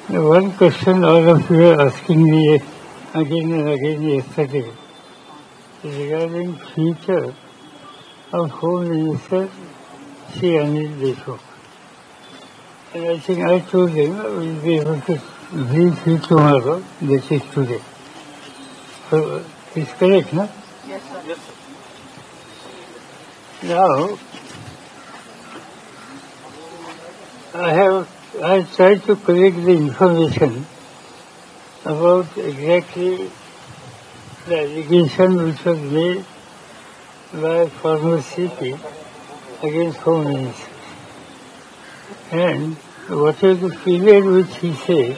One question all of you are asking me again and again yesterday regarding future of Home Minister Shri Anil Deshmukh. And I think I told him we'll be able to brief you tomorrow, that is today. So it's correct, no? Yes, sir. Yes, sir. Now, I tried to collect the information about exactly the allegation which was made by former CP against Home Minister. And whatever the period which he said,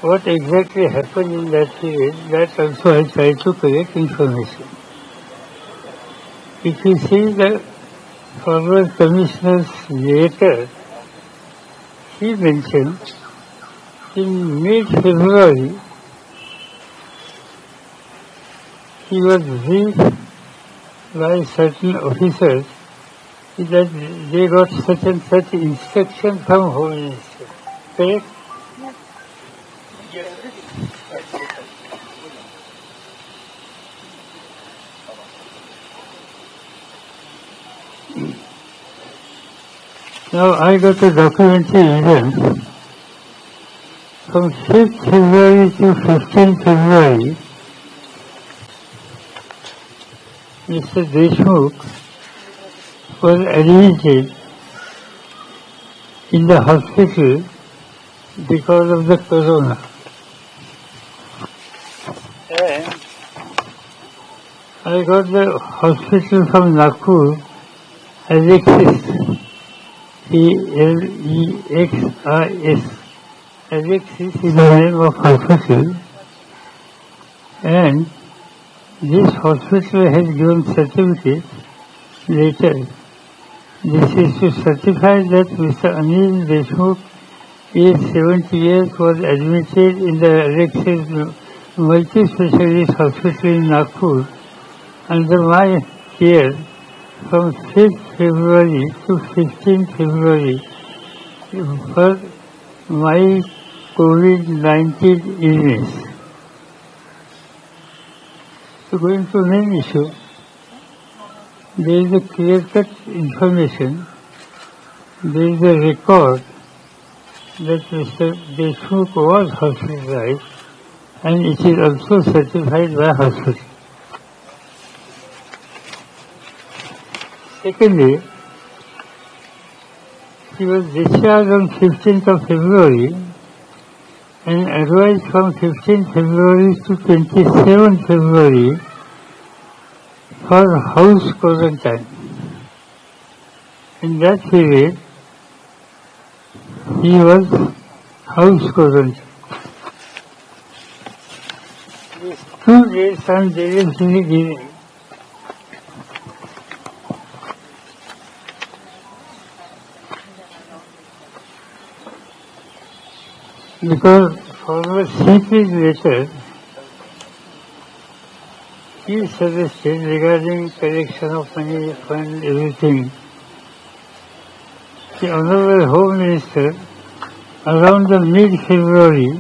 what exactly happened in that period, that also I tried to collect information. If you see the former commissioner's letter, he mentioned in mid-February he was briefed by certain officers that they got such and such instruction from Home Minister. Correct? Yes. Now I got a documentary evidence from 5th February to 15th February. Mr. Deshmukh was admitted in the hospital because of the corona. And I got the hospital from Nagpur, Alexis, Alexis. Alexis is the name of hospital, and this hospital has given certificate later. This is to certify that Mr. Anil Deshmukh, aged 70 years, was admitted in the Alexis multi-specialist hospital in Nagpur under my care from 5th February to 15th February for my COVID-19 illness. So going to the main issue, there is a clear-cut information, there is a record that Mr. Deshmukh was hospitalized, and it is also certified by hospital. Secondly, he was discharged on 15th of February and advised from 15th February to 27th February for house quarantine. In that period, he was house quarantine. These 2 days I'm deliberately giving. Because former CP's letter, he suggested regarding collection of money, fund, everything. The Honorable Home Minister, around the mid-February,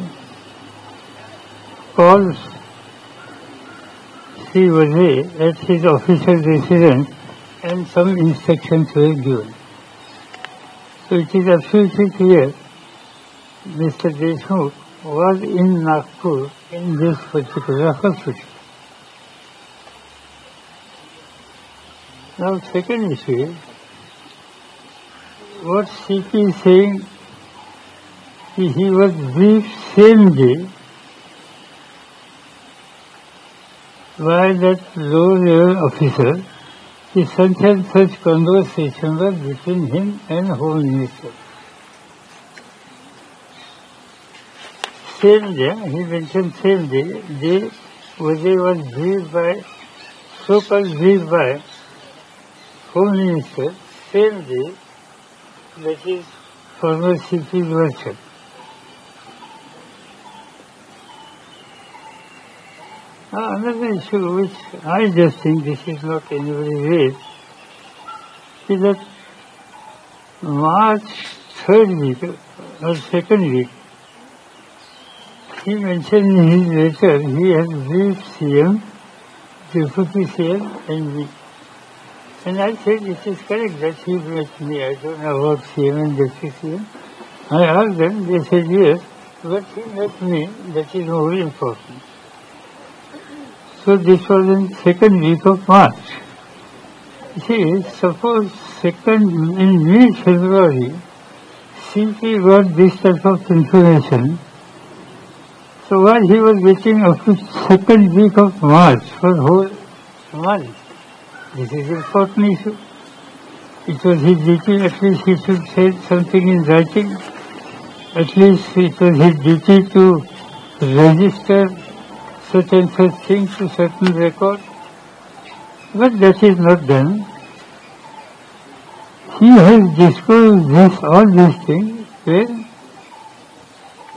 calls Sri Vadhe at his official residence and some instructions were given. So it is absolutely clear Mr. Deshmukh was in Nagpur in this particular hospital. Now, second issue, what CP is saying, he was briefed same day by that low-level officer. Such and such conversation was between him and Home Minister. Same day, he mentioned same day, Uday was briefed by, so-called briefed by Home Minister, same day, that is former CP's version. Another issue which I just think this is not anybody's raised is that March third week or second week, he mentioned in his letter he had briefed CM, Deputy CM and me. And I said it is correct that he met me. I don't know about CM and Deputy CM. I asked them, they said yes, but he met me, that is more important. So this was in second week of March. See, suppose in mid-February, CP got this type of information. So while he was waiting up to second week of March for whole month, this is an important issue. It was his duty, at least he should say something in writing. At least it was his duty to register such and such things to certain record. But that is not done. He has disclosed all these things when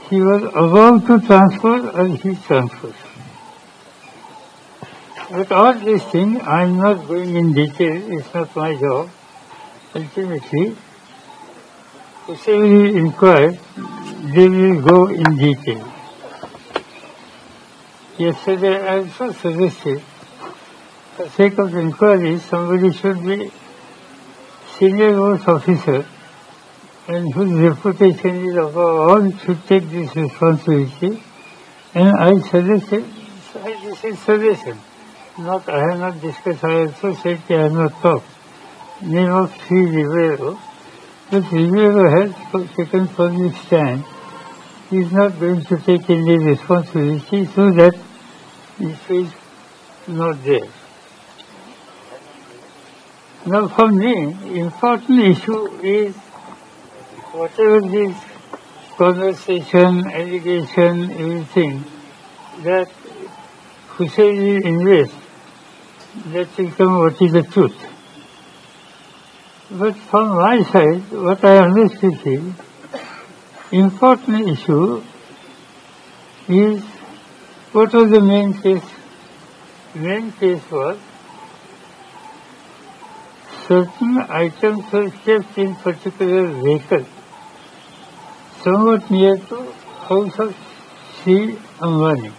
he was about to transfer or he transferred. But all these things, I am not going in detail, it's not my job. Ultimately, whoever will inquire, they will go in detail. Yesterday I also suggested, for the sake of inquiry, somebody should be senior most officer and whose reputation is above all should take this responsibility. And I suggested, this is suggestion. I have not discussed, I also said I have not talked. Name of Sri Rivero. But Rivero has taken public stand. He is not going to take any responsibility so that it is not there. Now for me, important issue is whatever this conversation, allegation, everything, that Hussein will invest, that will come what is the truth. But from my side, what I understood is, important issue is, what was the main case? Main case was, certain items were kept in particular vehicle, somewhat near to house of Sri Ambani.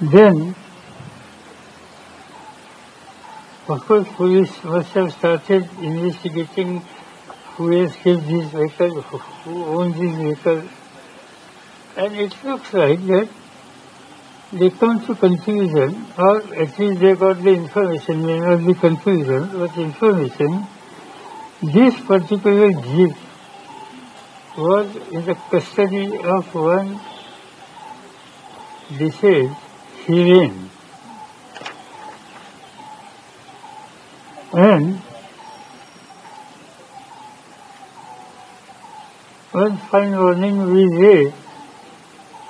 Then, of course, police must have started investigating who has kept this vehicle, who owns this vehicle. And it looks like that they come to conclusion, or at least they got the information, may not be conclusion, but information, this particular jeep was in the custody of one deceased Hiren. And one fine morning we read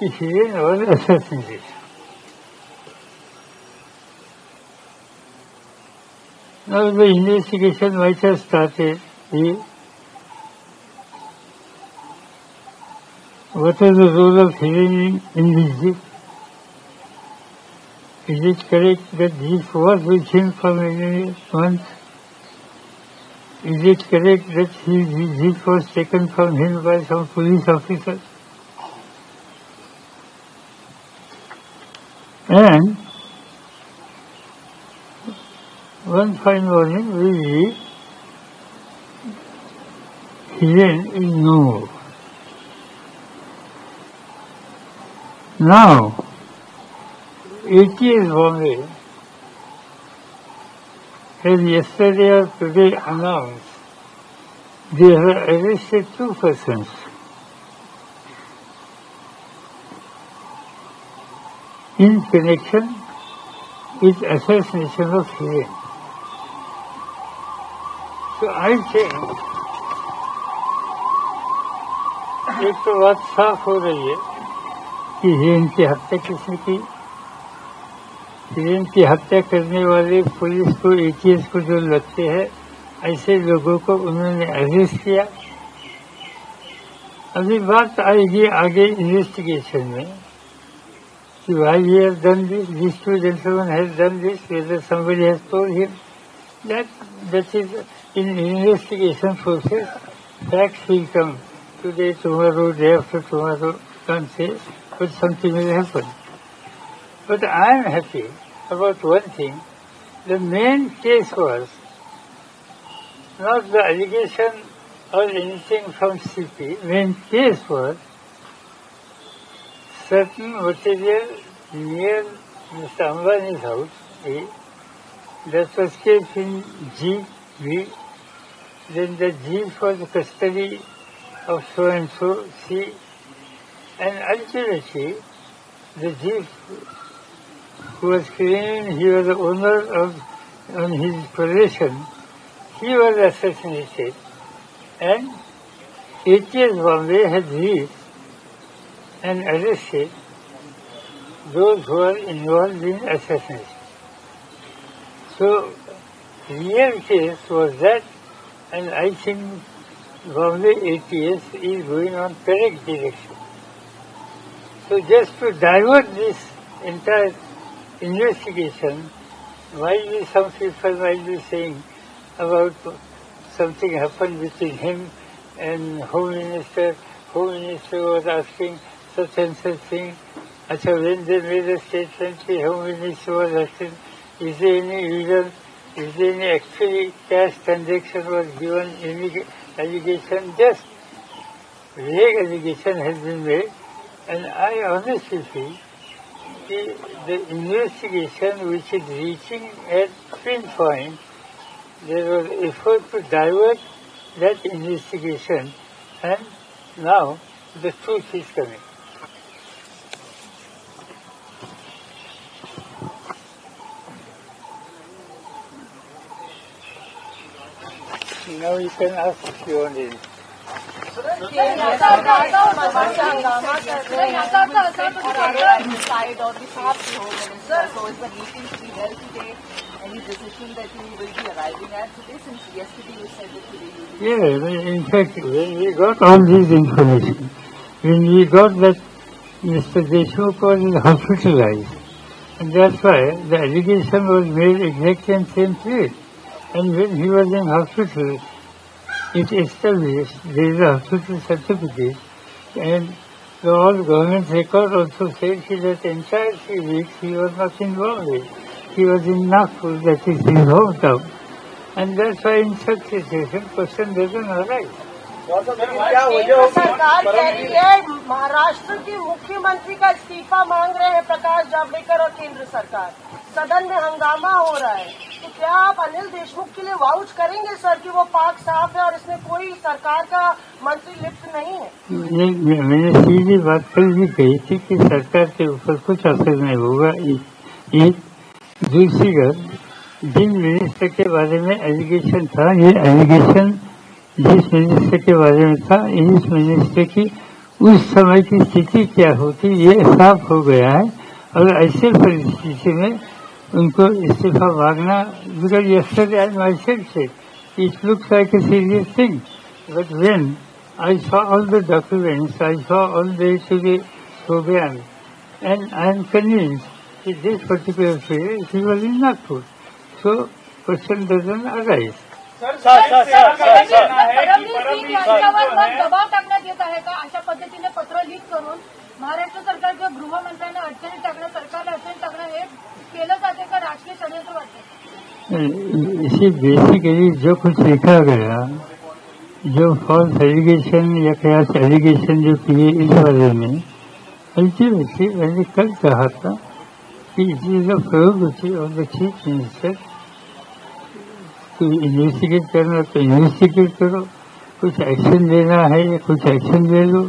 that Hiren was assassinated. Now the investigation might have started here. What was the role of Hiren in this jeep? Is it correct that jeep was with him for many months? Is it correct that his jeep was taken from him by some police officer? And one fine morning we read, Hiren is no more. Now, ATS Bombay has yesterday or today announced they have arrested 2 persons in connection with assassination of Hiren. So I think एक तो बात साफ हो रही है कि हिरेन की हत्या किसने की। हिरेन की हत्या करने वाले पुलिस को, एटीएस को जो लगते हैं, ऐसे लोगों को उन्होंने अरेस्ट किया। अभी बात आएगी आगे इन्वेस्टिगेशन में why he has done this, these two gentlemen has done this, whether somebody has told him. That is in investigation process. Facts will come today, tomorrow, day after tomorrow, can't say, but something will happen. But I am happy about one thing. The main case was not the allegation or anything from CP. Main case was certain material near Mr. Ambani's house, A, that was kept in GB. Then the G for the custody of so and so, C, and ultimately the G who was claiming he was the owner of on his possession, he was assassinated, and ATS Bombay had reached and arrested those who were involved in assassination. So, real case was that, and I think Bombay ATS is going on correct direction. So just to divert this entire investigation, might be some people might be saying about something happened between him and Home Minister. Home Minister was asking such and such thing. Achha, when they made a statement, the Home Minister was asking, is there any reason, is there any actually cash transaction was given, any allegation? Just vague allegation has been made, and I honestly feel the investigation which is reaching at pinpoint, there was effort to divert that investigation, and now the truth is coming. Now you can ask if you want it. Yeah, in fact, when we got all this information, when we got that Mr. Deshmukh was hospitalized, and that's why the allegation was made exactly in the same place. And when he was in hospital, it established there is a hospital certificate, and the all government record also said that entire 3 weeks he was not in Bombay. He was in Nagpur, that is his hometown. And that's why in such situation, question doesn't arise. केंद्र सरकार कह रही है महाराष्ट्र के मुख्यमंत्री का इस्तीफा मांग रहे हैं प्रकाश जावड़ेकर और केंद्र सरकार। सदन में हंगामा हो रहा है, तो क्या आप अनिल देशमुख के लिए वाउच करेंगे सर कि वो पाक साफ है और इसमें कोई सरकार का मंत्री लिप्त नहीं है? मैंने सीधी बात कल भी कही थी कि सरकार के ऊपर कुछ असर नहीं होगा। एक दूसरी जिन मिनिस्टर के बारे में एलिगेशन था, ये एलिगेशन जिस मिनिस्टर के बारे में था, इस मिनिस्टर की उस समय की स्थिति क्या होती ये साफ हो गया है। और ऐसे परिस्थिति में उनको इस्तीफा मांगना, because yesterday I myself said it looks like a serious thing, but when I saw all the documents, I saw all the program, and I am convinced that this particular period he was in Nagpur, so question doesn't arise. दबाव टाकण्यात येत आहे का अशा पद्धतीने पत्र leak करून महाराष्ट्र सरकारच्या गृहमंत्र्यांना अडचणीत टाकणं, सरकारला अडचणीत टाकणं हे केलं जाते का राजकीय षडयंत्र वाटते? इसी बेसिकली जो कुछ लिखा गया, जो फॉल्स एलिगेशन या क्रॉस एलिगेशन जो किए इस बारे में, अल्टीमेटली मैंने कल कहा था कि it is the prerogative of the chief minister तो इन्वेस्टिगेट करना तो इन्वेस्टिगेट करो, कुछ एक्शन लेना है या कुछ एक्शन ले लो,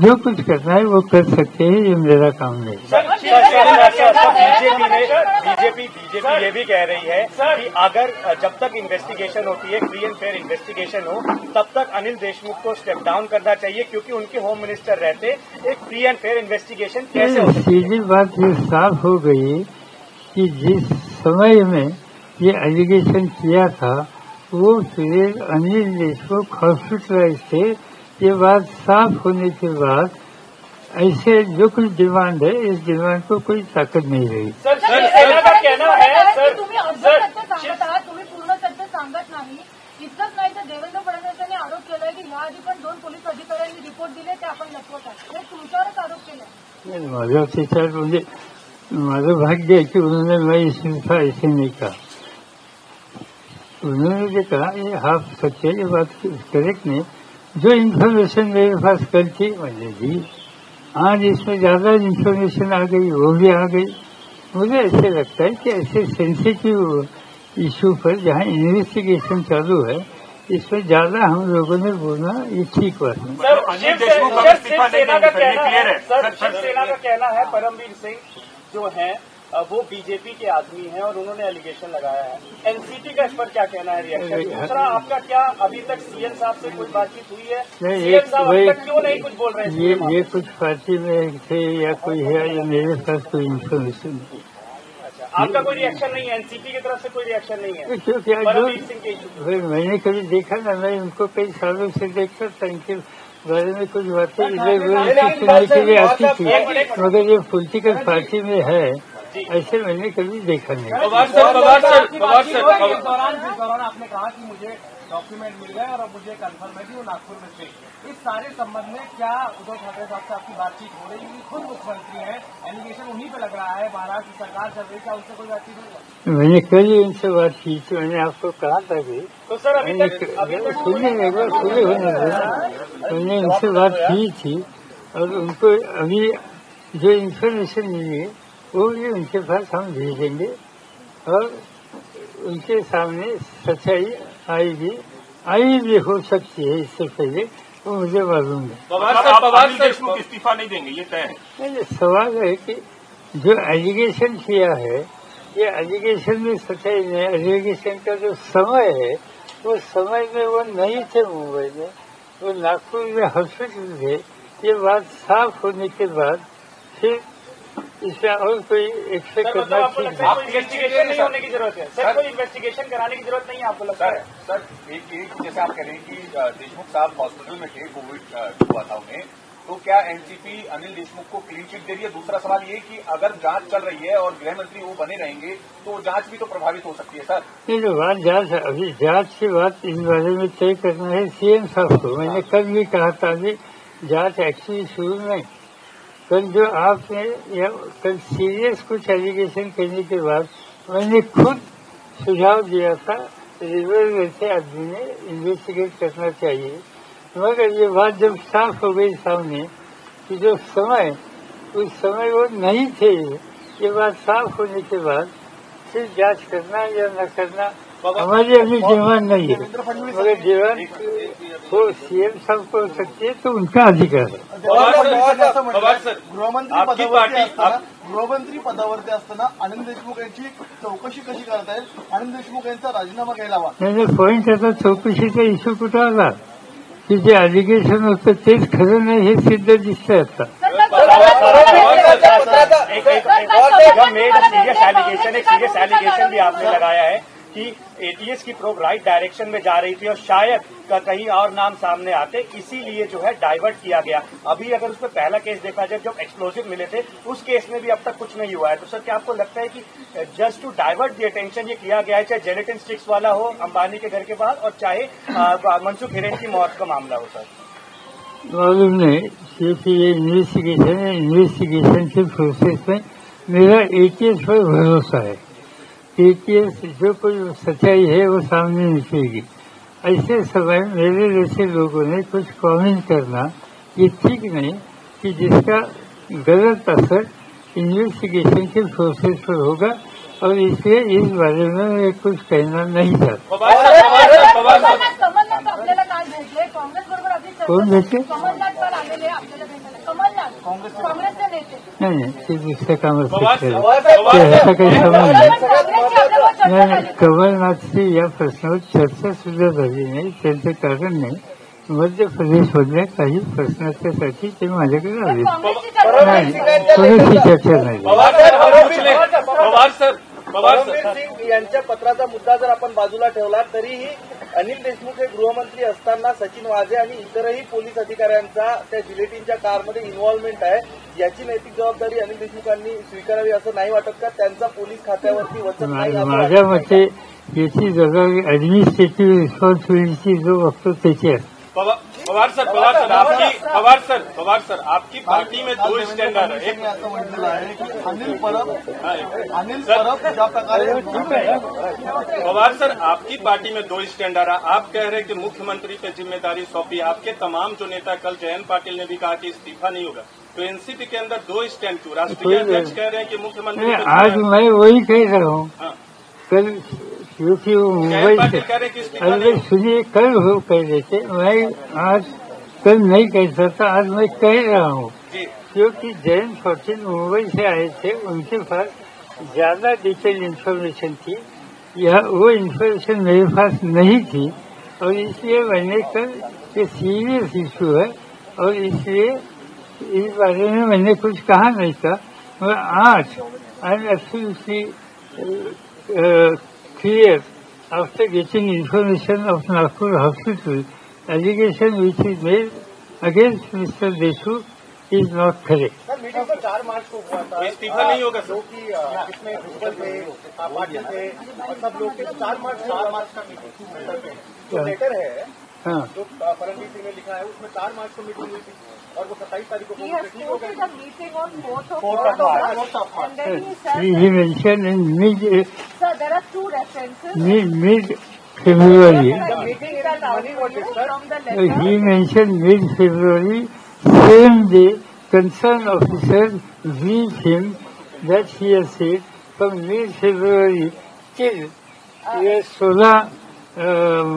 जो कुछ करना है वो कर सकते हैं, ये मेरा काम नहीं। बीजेपी ये भी कह रही है कि अगर जब तक इन्वेस्टिगेशन होती है, फ्री एंड फेयर इन्वेस्टिगेशन हो, तब तक अनिल देशमुख को स्टेप डाउन करना चाहिए, क्योंकि उनके होम मिनिस्टर रहते एक फ्री एंड फेयर इन्वेस्टिगेशन कैसे हो? सीधी बात ये साफ हो गई कि जिस समय में ये एलिगेशन किया था वो फिर अनिल देशमुख हॉस्पिटलाइज थे। ये बात साफ होने के बाद ऐसे जो कुछ डिमांड है, इस डिमांड को कोई ताकद नहीं रही। सर सेना का कहना है सर, तुम्ही अर्ध सत्य सांगत आहात, तुम्ही पूर्ण सत्य सांगत नाही। इतकंच नाही तर देवेंद्र फडणवीसांनी आरोप केलाय की याआधी पण 2 पोलीस अधिकाऱ्यांनी रिपोर्ट दिले, ते आपण लपवत आहात, हे तुमच्यावरच आरोप केले। माझा त्याच्यावर म्हणजे माझं भाग्य है कि उन्होंने मैं इसमें था ऐसे नहीं कहा। उन्होंने जो कहा ये हाफ सच है, ये बात करेक्ट नहीं। जो इन्फॉर्मेशन मेरे पास कल थी मैंने दी, आज इसमें ज्यादा इन्फॉर्मेशन आ गई, वो भी आ गई। मुझे ऐसे लगता है कि ऐसे सेंसिटिव इशू पर जहाँ इन्वेस्टिगेशन चालू है, इसमें ज्यादा हम लोगों ने बोलना ये ठीक बात नहीं। शिवसेना का कहना है परमवीर सिंह जो है वो बीजेपी के आदमी हैं और उन्होंने एलिगेशन लगाया है। एनसीटी का इस पर क्या कहना है, रिएक्शन? दूसरा, आपका क्या अभी तक सीएम साहब से कोई बातचीत हुई है? सीएम साहब अभी तक क्यों नहीं कुछ बोल रहे हैं? ये कुछ पार्टी में थे या कोई है, या मेरे पास कोई इन्फॉर्मेशन नहीं। अच्छा, आपका कोई रिएक्शन नहीं है? एनसीटी की तरफ से कोई रिएक्शन नहीं है क्योंकि परमवीर सिंह के? मैंने कभी देखा ना, मैं उनको कई सालों से देखता था, इनके बारे में कुछ बातें इधर सुनने के लिए आती थी, मगर ये पॉलिटिकल पार्टी में है ऐसे मैंने कभी देखा नहीं। पवार सर, जिस दौरान आपने कहा कि मुझे डॉक्यूमेंट मिल गए और अब मुझे कंफर्म है कि वो नागपुर में थे, इस सारे संबंध में क्या उद्धव ठाकरे साहब से आपकी बातचीत हो रही है? खुद मुख्यमंत्री है, एलिगेशन उन्हीं पे लग रहा है, महाराष्ट्र की सरकार चल रही है, क्या उनसे कोई बातचीत नहीं? मैंने कल ही उनसे बात की थी, मैंने आपको कहा था कि तो सर अभी तक सुनिए एक बार पूरे होने देना। मैंने उनसे बात की थी और उनको अभी जो इन्फॉर्मेशन मिली वो भी उनके पास हम भेजेंगे और उनके सामने सच्चाई आई भी हो सकती है इससे पहले, वो मुझे मालूम है। पवार देशमुख इस्तीफा नहीं देंगे, ये तय है? नहीं, सवाल है कि जो एलिगेशन किया है, ये एलिगेशन में सच्चाई नहीं। एलिगेशन का जो समय है, वो समय में वो नहीं थे मुंबई में, वो नागपुर में हॉस्पिटल थे। ये बात साफ होने के बाद फिर इसमें और कोई एक्शन करना ठीक है। इन्वेस्टिगेशन नहीं होने की जरूरत है सर, कोई इन्वेस्टिगेशन कराने की जरूरत नहीं है आपको लगता है? सर एक जैसे आप कह रहे हैं कि देशमुख साहब हॉस्पिटल में थे, कोविड हुआ था उन्हें, तो क्या एनसीपी अनिल देशमुख को क्लीन चिट दे रही है? दूसरा सवाल ये कि अगर जांच चल रही है और गृह मंत्री वो बने रहेंगे तो जांच भी तो प्रभावित हो सकती है सर। नहीं तो बात जांच, अभी जांच की बात इस बारे में तय करना है सीएम साहब को। मैंने कल भी कहा था कि जांच एक्चुअली शुरू नहीं, कल जो आपने या कल सीरियस कुछ एलिगेशन करने के बाद मैंने खुद सुझाव दिया था रिवर वैसे आदमी ने इन्वेस्टिगेट करना चाहिए, मगर ये बात जब साफ हो गई सामने कि जो समय उस समय वो नहीं थे, ये बात साफ होने के बाद फिर जांच करना या न करना हमारी अभी डिमांड नहीं है, मगर डिमांड वो सीएम साहब को हो सकती है तो उनका अधिकार है। गृहमंत्री पदावरती असताना अनिल देशमुख यांची चौकशी कशी करतायत? अनिल देशमुख यांचा राजीनामा घ्यायला हवा। नाही, पॉईंट आता चौकशीचा इश्यू कुठं आला की जे एलिगेशन होतं तेच खरं नाही हे सिद्ध दिसतंय आता। एक सीरियस एलिगेशन भी आपने लगाया है कि एटीएस की प्रोब राइट डायरेक्शन में जा रही थी और शायद कहीं और नाम सामने आते, इसीलिए जो है डाइवर्ट किया गया। अभी अगर उसमें पहला केस देखा जाए जब एक्सप्लोजिव मिले थे, उस केस में भी अब तक कुछ नहीं हुआ है। तो सर क्या आपको लगता है कि just to divert the attention ये किया गया है, चाहे जेलेटिन स्टिक्स वाला हो अंबानी के घर के बाहर और चाहे मनसुख हिरेन की मौत का मामला हो? सर मालूम नहीं, क्योंकि ये इन्वेस्टिगेशन है, इन्वेस्टिगेशन के प्रोसेस में मेरा एटीएस पर भरोसा है। एटीएस जो कोई सच्चाई है वो सामने निकलेगी। ऐसे समय मेरे जैसे लोगों ने कुछ कमेंट करना ये ठीक नहीं कि जिसका गलत असर इन्वेस्टिगेशन के प्रोसेस पर होगा, और इसलिए इस बारे में मैं कुछ कहना नहीं चाहता। कौन भेटले? नहीं, ते दुसऱ्या कामात ऐसा काही संबंध नाही। कमलनाथची या प्रश्नावर चर्चा सुद्धा झाली नाही, त्यांचं कारण नाही। मध्य प्रदेशमधल्या काही प्रश्नासाठी ते माझ्याकडे आले नाही, कोणाची चर्चा नाही। परमवीर सिंग यांच्या पत्राचा मुद्दा जर आपण बाजूला ठेवला तरीही अनिल देशमुख हे गृहमंत्री असताना सचिन वाझे आणि इतरही पोलीस अधिकाऱ्यांचा त्या जिलेटिनच्या कारमध्ये इन्व्हॉल्वमेंट आहे, याची नैतिक जबाबदारी अनिल देशमुखांनी स्वीकारावी असं नाही वाटत का? त्यांचा पोलीस खात्यावरती वचन नाही. माझ्या मते याची जबाबदारी ऍडमिनिस्ट्रेटिव्ह रिस्पॉन्सिबिलिटी जो बघतो त्याची आहे. पवार सर, आपकी पार्टी में दो स्टैंडर्ड है. एक असं म्हटलेलं आहे की अनिल परब ज्या प्रकारे पवार सर, आपकी पार्टी में दो स्टैंडर्ड है. आप कह रहे हैं कि मुख्यमंत्री पे जिम्मेदारी सौंपी. आपके तमाम जो नेता, कल जयंत पाटिल ने भी कहा कि इस्तीफा नहीं होगा, तो एनसीपी के अंदर दो स्टैंड क्यों? राष्ट्रीय अध्यक्ष कह रहे हैं कि मुख्यमंत्री. आज मैं वही कह रहा हूँ. कल क्योंकि वो मुंबई से, अरे सुनिए, कल वो कह रहे थे, मैं आज कल नहीं कह सकता, आज मैं कह रहा हूँ क्योंकि जयंत पाटिल मुंबई से आए थे, उनके पास ज्यादा डिटेल इन्फॉर्मेशन थी, यह वो इन्फॉर्मेशन मेरे पास नहीं थी, और इसलिए मैंने कल ये सीरियस इशू है और इसलिए इस बारे में मैंने कुछ कहा नहीं था. मैं आज I am absolutely clear after getting information of Nagpur hospital, allegation which is made against Mr. Deshmukh is not correct. Sir, meeting तो 4 मार्च को हुआ था. इस्तीफा नहीं होगा सर. इसमें प्रिंसिपल थे, पाटिल थे और सब लोग थे. 4 मार्च का मीटिंग जो लेटर है, जो फडणवीस जी ने लिखा है, उसमें 4 मार्च को मीटिंग हुई थी और वो 27 तारीख को ठीक हो गया. He mentioned in mid Sir, there are two references. Mid-February. He mentioned mid-February. Same day, concerned officers briefed him that he has said from mid-February till 16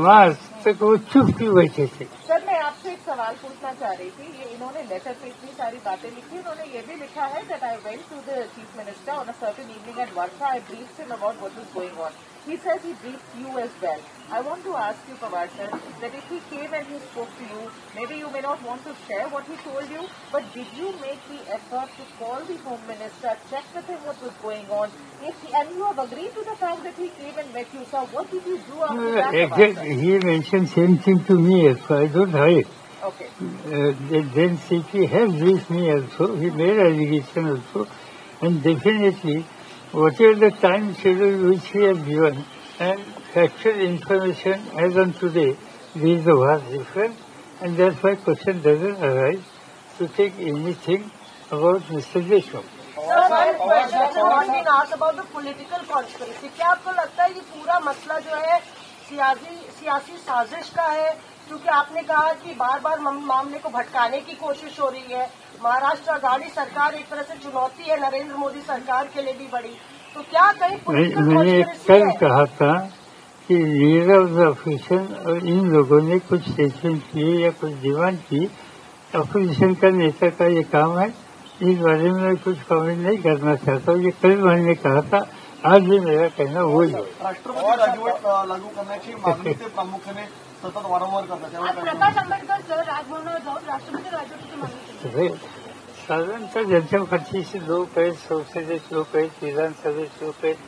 मार्च तक वो चुप क्यों बैठे थे? सर, मैं आपसे एक सवाल पूछना चाह रही थी. ये इन्होंने लेटर पे इतनी सारी बातें लिखी. इन्होंने ये भी लिखा है that I went to the chief minister on a certain evening at Varsha. I briefed him about what was going on. He says he briefed you as well. I want to ask you, Pawar sir, that if he came and he spoke to you, maybe you may not want to share what he told you, but did you make the effort to call the Home Minister, check with him what was going on? And you have agreed to the fact that he came and met you, sir. What did you do after that? Exactly. He mentioned same thing to me also. I don't hide. Okay. Then CP has briefed me also. He made allegation also. And definitely, whatever the time schedule which he has given and factual information as on today, there is a vast difference, and that's why question doesn't arise to take anything about Mr. Deshmukh. about the political conspiracy. क्या आपको लगता है ये पूरा मसला जो है सियासी साजिश का है? क्योंकि आपने कहा कि बार बार मामले को भटकाने की कोशिश हो रही है. महाराष्ट्र आघाड़ी सरकार एक तरह से चुनौती है नरेंद्र मोदी सरकार के लिए भी बड़ी. तो क्या कहीं मैंने कल कहा था कि लीडर ऑफ द ऑपोजिशन और इन लोगों ने कुछ स्टेटमेंट किए या कुछ डिमांड की. अपोजिशन का नेता का ये काम है. इस बारे में मैं कुछ कमेंट नहीं करना चाहता हूँ. ये कल मैंने कहा था, आज भी मेरा कहना वही है. राष्ट्रपती राजवट लागू करण्याची मागणी ते प्रामुख्याने सतत वारंवार करतात. प्रकाश आंबेडकर सर राजभवनावर जाऊन राष्ट्रपती राजवटीची मागणी केली. साधारणतः जनता पार्टीचे लोक आहेत, संसदेचे लोक आहेत, विधानसभेचे लोक आहेत,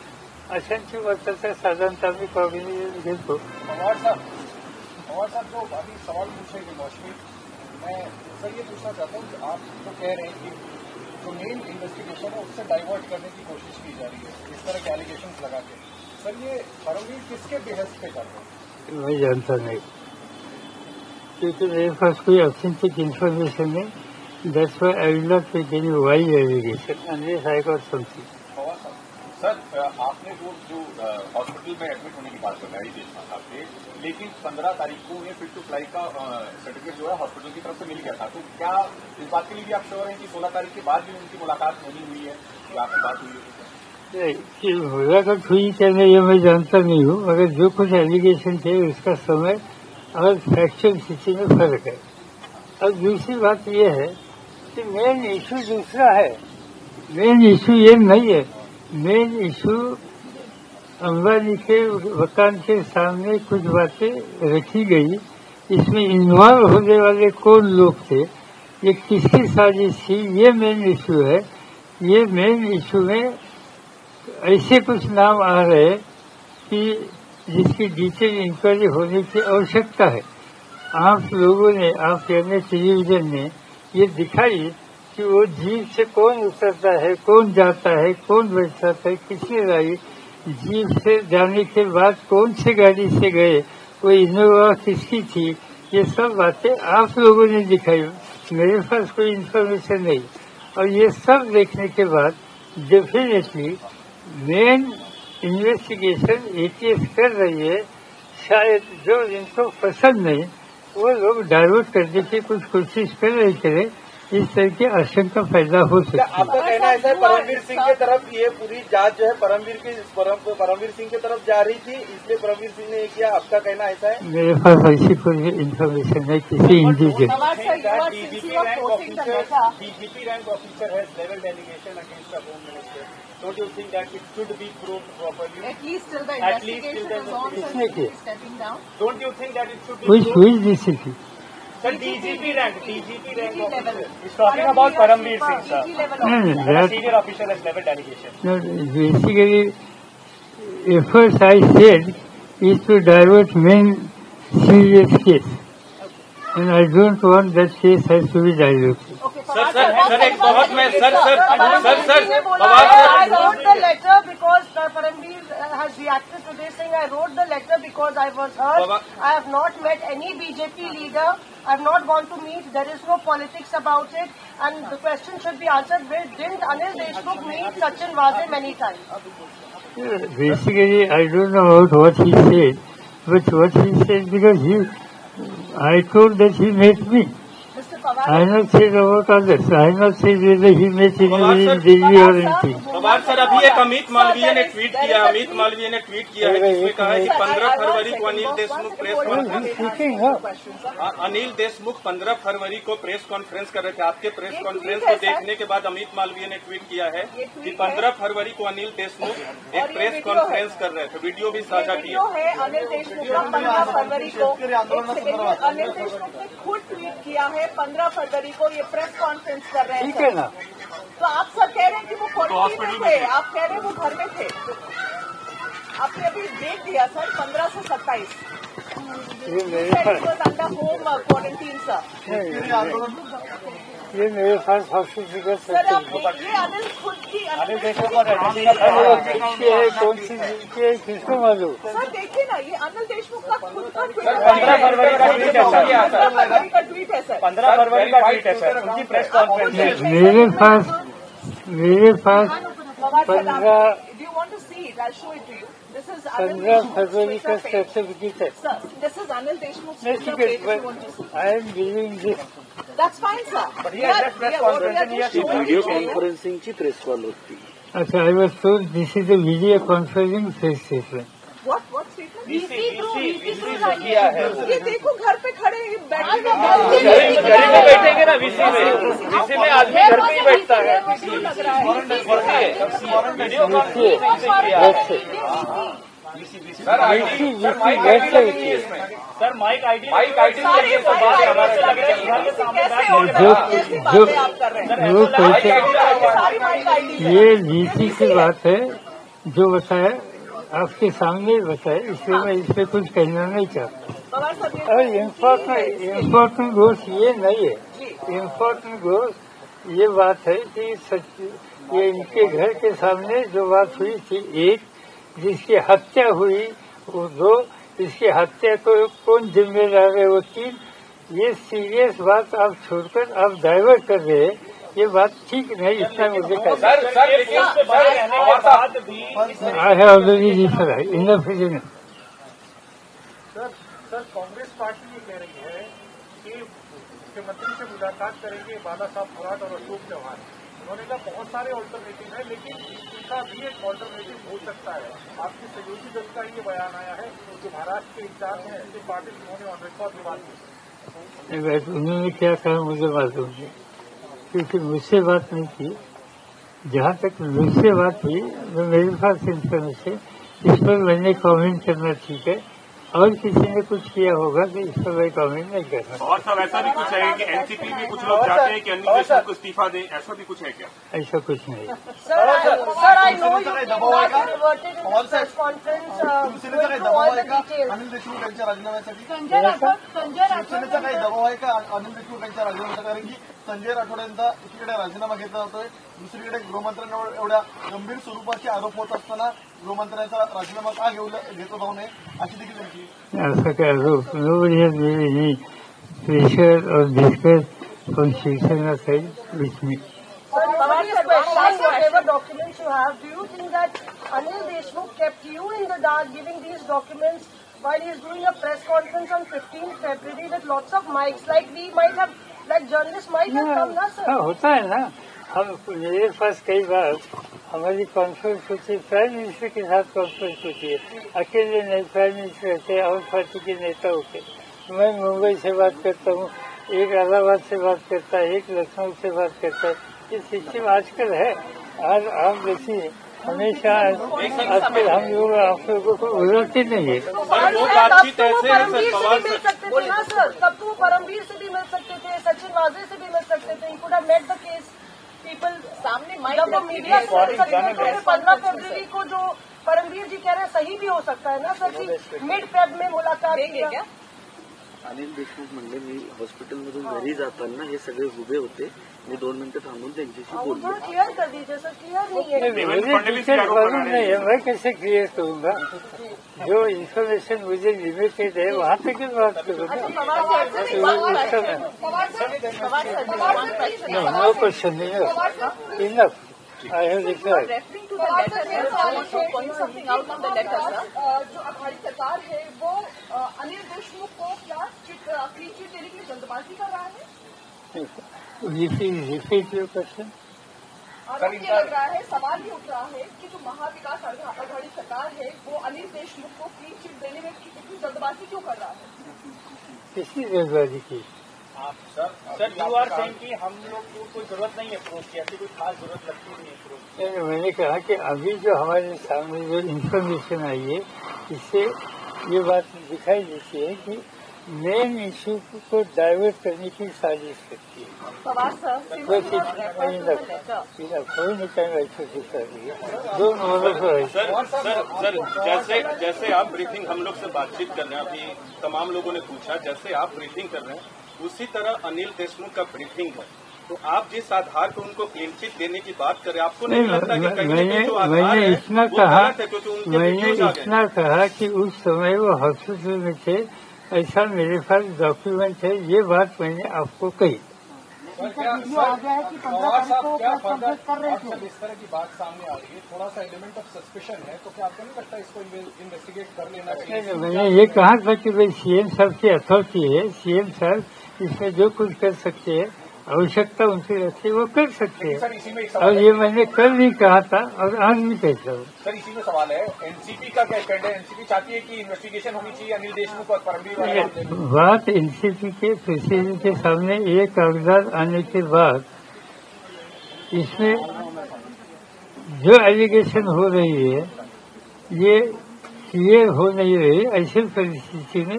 अशांची मताचा साधारणतः मी कॉग्निशन घेतो. पवार साहब जो अभी सवाल पूछेंगे मौसमी, मैं सर ये पूछना चाहता हूँ कि आप तो कह रहे हैं कि जो मेन इन्वेस्टिगेशन है उससे डाइवर्ट करने की कोशिश की जा रही है इस तरह के एलिगेशन लगा के. सर, ये फडणवीस किसके बेहस पे कर रहे हैं? मैं जानता नहीं, क्योंकि मेरे पास कोई ऑथेंटिक इन्फॉर्मेशन नहीं. That's why I will not make any wild allegation unless I got something. Sir, आपने जो हॉस्पिटल में एडमिट होने की बात बताई देशमुख साहब से, लेकिन 15 तारीख को उन्हें फिट टू फ्लाई का सर्टिफिकेट जो है हॉस्पिटल की तरफ से मिल गया था. तो क्या इस बात के लिए भी आप श्योर हैं कि 16 तारीख के बाद भी उनकी मुलाकात नहीं हुई है, कि आपकी बात हुई है? मुलाकात हुई क्या नहीं ये मैं जानता नहीं हूँ, मगर जो कुछ एलिगेशन थे उसका समय और फैक्चुअल स्थिति में फर्क है. और दूसरी बात यह है कि मेन इशू दूसरा है. मेन इशू ये नहीं है. मेन इशू अंबानी के मकान के सामने कुछ बातें रखी गई. इसमें इन्वॉल्व होने वाले कौन लोग थे, ये किसकी साजिश थी, ये मेन इशू है. ये मेन इशू में ऐसे कुछ नाम आ रहे कि जिसकी डिटेल इंक्वायरी होने की आवश्यकता है। आप लोगों ने, आप यानी टेलीविजन ने ये दिखाई कि वो जीप से कौन उतरता है, कौन जाता है, कौन बैठता है, किसने लाई, जीप से जाने के बाद कौन से गाड़ी से गए, वो इनोवा किसकी थी, ये सब बातें आप लोगों ने दिखाई। मेरे पास कोई इन्फॉर्मेशन नहीं। और ये सब देखने के बाद डेफिनेटली मेन इन्वेस्टिगेशन एटीएस कर रही है। शायद जो इनको पसंद नहीं वो लोग डाइवर्ट करने की कुछ कोशिश कर रहे थे, इस तरह की आशंका पैदा हो सकती है। आपका कहना है सर, परमवीर सिंह की तरफ ये पूरी जांच जो है परमवीर सिंह की तरफ जा रही थी, इसलिए परमवीर सिंह ने ये किया, आपका कहना ऐसा है? मेरे पास ऐसी कोई इन्फॉर्मेशन है किसी individual. DGP rank officer has leveled allegation against the Home Minister. Don't you think that it should be proved properly? At least till the investigation is on, किसने किया? stepping down. Don't you think that it should be Which proved? DCP? Sir, DGP rank officer. He's talking about Paramveer Singh, sir. That, Senior official has leveled allegation. no, basically, efforts I said is to divert main serious case, and I don't want that case has to be diverted. Sir एक बहुत में sir I wrote the letter because Paramveer has reacted to this saying I wrote the letter because I was hurt. I have not met any BJP leader. I have not gone to meet. There is no politics about it. And the question should be answered, didn't Anil Deshmukh meet Sachin Waze many times? Basically, I don't know about what he said, but what he said because I told that he met me. I have not said about others. I have not said whether he met anybody in Delhi or anything. Pawar sir, अभी एक अमित मालवीय ने tweet किया है जिसमें कहा है कि 15 फरवरी को अनिल देशमुख अनिल देशमुख 15 फरवरी को प्रेस कॉन्फ्रेंस कर रहे थे। आपके प्रेस कॉन्फ्रेंस को देखने के बाद अमित मालवीय ने ट्वीट किया है कि 15 फरवरी को अनिल देशमुख एक प्रेस कॉन्फ्रेंस कर रहे थे। वीडियो भी साझा किया है अनिल देशमुख का 15 फरवरी को अनिल देशमुख ने खुद ट्वीट किया है 15 फरवरी को ये प्रेस कॉन्फ्रेंस कर रहे हैं। ठीक है ना? तो आप सब कह रहे हैं कि वो क्वारंटीन में थे, आप कह रहे हैं वो घर में थे। आपने अभी डेट दिया सर 15 से 27 अंडर होम क्वारंटीन सर। ये मेरे पास हॉस्पिटल सर ये अनिल खुद की अनिल देशमुख को कौन सी किसको मालूम? सर देखिए ना, ये अनिल देशमुख का खुद का 15 फरवरी का ट्वीट है सर। 15 फरवरी का ट्वीट है सर, उनकी प्रेस कॉन्फ्रेंस। मेरे पास 15 फरवरी का सर्टिफिकेट है। This is Anil Deshmukh's I am giving this. That's fine, sir. But he has just press conference. Video कॉन्फरन्सिंगची प्रेस कॉल होती। अच्छा, I was told this is a video conferencing press statement. What statement? किया है। ये देखो घर पे खड़े बैठे बैठेंगे ना वीसी में आदमी घर पे ही बैठता है। सर माइक आईडी ये वीसी की बात है जो बताया आपके सामने बताया, इसलिए मैं इस पे कुछ कहना नहीं चाहता। और इम्पोर्टेंट गोस ये नहीं है। इम्पोर्टेंट गोस ये बात है कि ये इनके घर के सामने जो बात हुई थी, एक जिसकी हत्या हुई वो 2, इसकी हत्या को कौन जिम्मेदार है वो 3। ये सीरियस बात आप छोड़कर आप डाइवर्ट कर रहे हैं, ये बात ठीक नहीं। इतना मुझे कहना I have already replied enough is enough. Sir Congress party ये कह रही है कि मुख्यमंत्री से मुलाकात करेंगे बाला साहब फुराट और अशोक चौहान। उन्होंने कहा बहुत सारे ऑल्टरनेटिव है, लेकिन इसका भी एक ऑल्टरनेटिव हो सकता है। आपके सहयोगी दल का ये बयान आया है, जो महाराष्ट्र के इंचार्ज हैं उनके पार्टी उन्होंने ऑन रिकॉर्ड बात की। उन्होंने क्या कहा मुझे मालूम है, क्योंकि मुझसे बात नहीं की। जहाँ तक मुझसे बात हुई, मेरे पास इन्फॉर्मेशन इस पर मैंने कमेंट करना ठीक है। और किसी ने कुछ किया होगा तो इस पर मैं कमेंट नहीं कर सकता। और सब ऐसा भी कुछ है कि एनसीपी में कुछ लोग चाहते हैं कि अनिल देशमुख को इस्तीफा दें, ऐसा भी कुछ है क्या? ऐसा कुछ नहीं। Sir I know you reverted in press conference शिवसेनेचा काही दबाव आहे का अनिल देशमुख यांच्या राजीनाम्यासाठी? शिवसेनेचा काही दबाव आहे का अनिल देशमुख यांच्या राजीनाम्यासाठी? कारण की संजय राठोड यांचा एकीकडे राजीनामा घेतला जातोय, दुसरीकडे गृहमंत्र्यांवर एवढ्या गंभीर स्वरूपाचे आरोप होत असताना गृहमंत्र्यांचा राजीनामा का घेतला जाऊ नये अशी देखील त्यांची ऐसा क्या आरोप? Nobody has made any pressure or discuss from Shivsena side with me. Whatever documents you have, do you think that Anil Deshmukh kept you in the dark giving these documents while he is doing a press conference on 15th February with lots of mics? Like we might have, like journalists might have come, na sir? हाँ, होता है ना। हम मेरे पास कई बार हमारी conference होती है, प्राइम मिनिस्टर के साथ कॉन्फ्रेंस होती है, अकेले नहीं, प्राइम मिनिस्टर रहते और पार्टी के नेता होते। मैं मुंबई से बात करता हूँ, एक इलाहाबाद से बात करता है, एक लखनऊ से बात करता है। ये सिस्टम आजकल है। आज आप देखिए, हमेशा आजकल हम लोग आप लोगों को बुलाते नहीं है। वो बातचीत ऐसे है सर, पवार मिल सकते थे ना सर, तब तो परमवीर से भी मिल सकते थे, सचिन वाजे से भी मिल सकते थे। You could have met the case people सामने जब वो मीडिया से 15 फरवरी को जो परमवीर जी कह रहे हैं सही भी हो सकता है ना सर कि मिड फेब में मुलाकात देंगे क्या? अनिल देशमुख म्हणले मी हॉस्पिटलमधून घरी जाताना हे सगळे उभे होते, मी 2 मिनिटं थांबून त्यांच्याशी बोललो। थोड़ा क्लियर कर दीजिए सर, क्लियर नहीं है। मालूम नहीं है, मैं कैसे क्लियर करूँगा? जो इन्फॉर्मेशन मुझे लिमिटेड है वहाँ तक की बात करूँगा। नो क्वेश्चन नहीं, इनफ आई हैव रिप्लाइड। जो अघाड़ी सरकार है वो अनिल देशमुख को क्या क्लीन चिट देने के लिए जल्दबाजी कर रहा है? Repeat your question. आरोप ये लग रहा है, सवाल ये उठ रहा है कि जो महाविकास अघाड़ी सरकार है वो अनिल देशमुख को क्लीन चिट देने में इतनी जल्दबाजी क्यों कर रहा है? किसकी जल्दबाजी की? सर यू आर सेइंग कि हम लोग को कोई जरूरत नहीं है प्रूफ की, ऐसी कोई खास जरूरत लगती नहीं है। मैंने कहा कि अभी जो हमारे सामने जो इन्फॉर्मेशन आई है, इससे ये बात दिखाई देती है कि मेन इशू को डाइवर्ट करने की साजिश करती है। सर जैसे आप ब्रीफिंग हम लोग से बातचीत कर रहे हैं, अभी तमाम लोगों ने पूछा, जैसे आप ब्रीफिंग कर रहे हैं उसी तरह अनिल देशमुख का ब्रीफिंग है, तो आप जिस आधार पर उनको क्लीन चिट देने की बात करें, आपको नहीं लगता कि कहीं ना कहीं जो आधार है मैंने इतना कहा कि उस समय वो हॉस्पिटल में थे, ऐसा मेरे पास डॉक्यूमेंट है, ये बात मैंने आपको कही। इस तरह की बात सामने आ रही है, थोड़ा सा एलिमेंट ऑफ सस्पिशन है, तो क्या आपको नहीं लगता इसको इन्वेस्टिगेट कर लेना चाहिए? मैंने ये कहा था कि भाई सीएम साहब की अथॉरिटी है, सीएम साहब इसमें जो कुछ कर सकते हैं, आवश्यकता उनसे रहती है वो कर सकते हैं, और ये मैंने कल भी कहा था और आज भी कहता हूँ। सर इसी में सवाल है, एनसीपी का क्या स्टैंड है? एनसीपी चाहती है कि इन्वेस्टिगेशन होनी चाहिए अनिल देशमुख और परमवीर? बात एनसीपी के प्रेसिडेंट के सामने ये कागजात आने के बाद इसमें जो एलिगेशन हो रही है ये क्लियर हो नहीं रही। ऐसी परिस्थिति में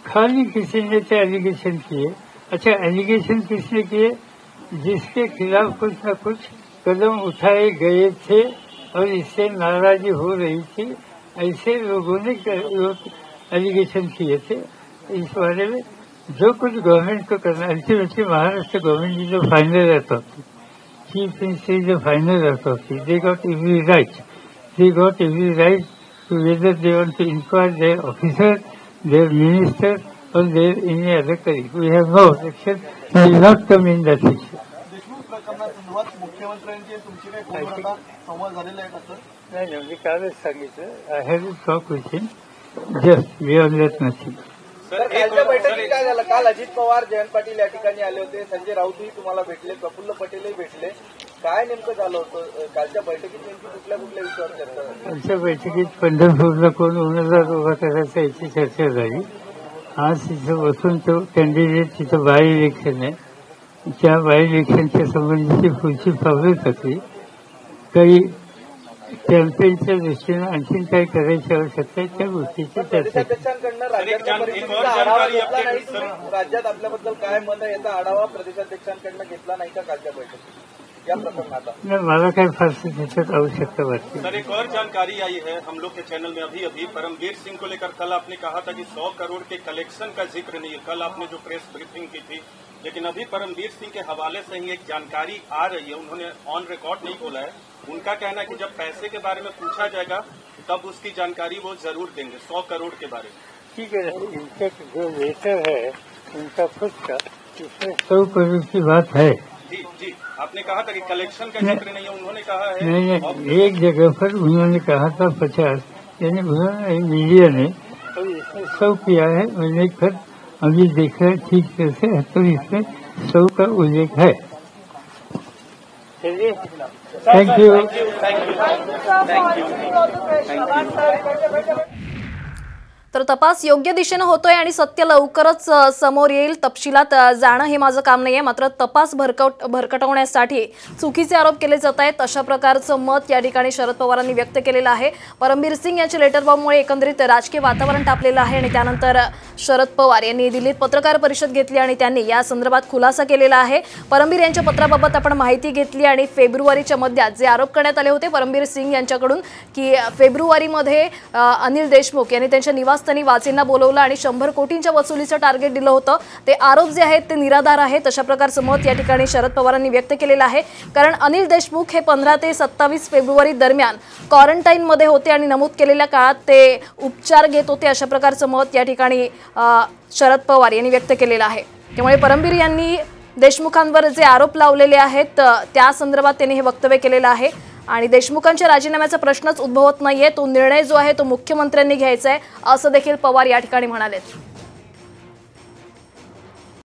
खाली किसी ने तो एलिगेशन किए। अच्छा, एलिगेशन किसने किए? जिसके खिलाफ कुछ न कुछ कदम उठाए गए थे और इससे नाराजगी हो रही थी, ऐसे लोगों ने एलिगेशन किए थे। इस बारे में जो कुछ गवर्नमेंट को करना, ultimately Maharashtra government is the final authority, chief minister is the final authority, they got every right to whether they want to inquire their officer, their minister or there any other colleague. We have no objection. We will not come in that issue. Deshmukh प्रकरणासंदर्भात मुख्यमंत्र्यांचे तुमचे काही फोनवर संवाद झालेला आहे का sir? नाही, मी कालच सांगितलं. I had a talk with him. Just we have let nothing. Sir कालच्या बैठकीत काय झालं? काल अजित पवार, जयंत पाटील या ठिकाणी आले होते, संजय राऊतही तुम्हाला भेटले, प्रफुल्ल पटेलही भेटले. काय नेमकं झालं होतं कालच्या बैठकीत? नेमकी कुठल्या विषयावर चर्चा झाली? कालच्या बैठकीत पंढरपूरला कोण उमेदवार उभा करायचा याची चर्चा झाली. आज तिथं बसून तो कॅन्डिडेट, तिथं बाय इलेक्शन आहे, त्या बाय इलेक्शनच्या संबंधीची पुढची पावलं टाकली. काही कॅम्पेनच्या दृष्टीनं आणखीन काही करायची आवश्यकता आहे त्या गोष्टीची चर्चा. प्रदेशाध्यक्षांकडनं राज्यातल्या परिस्थितीचा आढावा घेतला नाही तुम्ही? राज्यात आपल्याबद्दल काय मत आहे याचा आढावा प्रदेशाध्यक्षांकडनं घेतला नाही का कालच्या बैठकीत या प्रकरणाचा? मला काय फारशी त्याच्यात आवश्यकता वाटते. सर, एक और जानकारी आई है हम लोग के चैनल में अभी परमवीर सिंह को लेकर कल आपने कहा था कि 100 करोड़ के कलेक्शन का जिक्र नहीं है, कल आपने जो प्रेस ब्रीफिंग की थी, लेकिन अभी परमवीर सिंह के हवाले से ही एक जानकारी आ रही है, उन्होंने ऑन रिकॉर्ड नहीं बोला है, उनका कहना है कि जब पैसे के बारे में पूछा जाएगा तब उसकी जानकारी वो जरूर देंगे 100 करोड़ के बारे में। ठीक है, इनका जो लेटर है उनका खुद का इसमें 100 करोड़ की बात है। जी जी, आपने कहा था कि कलेक्शन का जिक्र नहीं है, उन्होंने कहा है नहीं, एक जगह पर उन्होंने कहा था 50, यानी उन्होंने मीडिया ने और इसमें 100 किया है। मैंने फिर अभी देखा ठीक तरह से तो इसमें 100 का उल्लेख है। चलिए, थैंक यू। तर तपास योग्य दिशेने होतोय आणि सत्य लवकरच समोर येईल। तपशिलात जाणं हे माझं काम नाहीये, मात्र तपास भरकटवण्यासाठी चुकीचे आरोप केले जात आहेत अशा प्रकारचं मत या ठिकाणी शरद पवारांनी व्यक्त केलेलं आहे। परमबीर सिंग यांच्या लेटर बॉम्बमुळे एकंदरीत राजकीय वातावरण तापलेलं आहे आणि त्यानंतर शरद पवार यांनी दिल्लीत पत्रकार परिषद घेतली आणि त्यांनी या संदर्भात खुलासा केलेला आहे। परमबीर यांच्या पत्राबाबत आपण माहिती घेतली आणि फेब्रुवारीच्या मध्यात जे आरोप करण्यात आले होते परमबीर सिंग यांच्याकडून की फेब्रुवारीमध्ये अनिल देशमुख यांनी त्यांच्या निवासस्थानी वाचेंना बोलवलं आणि 100 कोटींच्या वसुलीचं टार्गेट दिलं होतं। ते आरोप जे आहेत ते निराधार आहेत अशा प्रकारचं मत या ठिकाणी शरद पवारांनी व्यक्त केलेलं आहे। कारण अनिल देशमुख हे 15 ते 27 फेब्रुवारी दरम्यान क्वारंटाईनमध्ये होते आणि नमूद केलेल्या काळात ते उपचार घेत होते अशा प्रकारचं मत या ठिकाणी शरद पवार यांनी व्यक्त केलेलं आहे। त्यामुळे परमबीर यांनी देशमुखांवर जे आरोप लावलेले आहेत त्या संदर्भात त्यांनी हे वक्तव्य केलेलं आहे आणि देशमुखांच्या राजीनाम्याचा प्रश्नच उद्भवत नाहीये, तो निर्णय जो आहे तो मुख्यमंत्र्यांनी घ्यायचा आहे असं देखील पवार या ठिकाणी म्हणाले।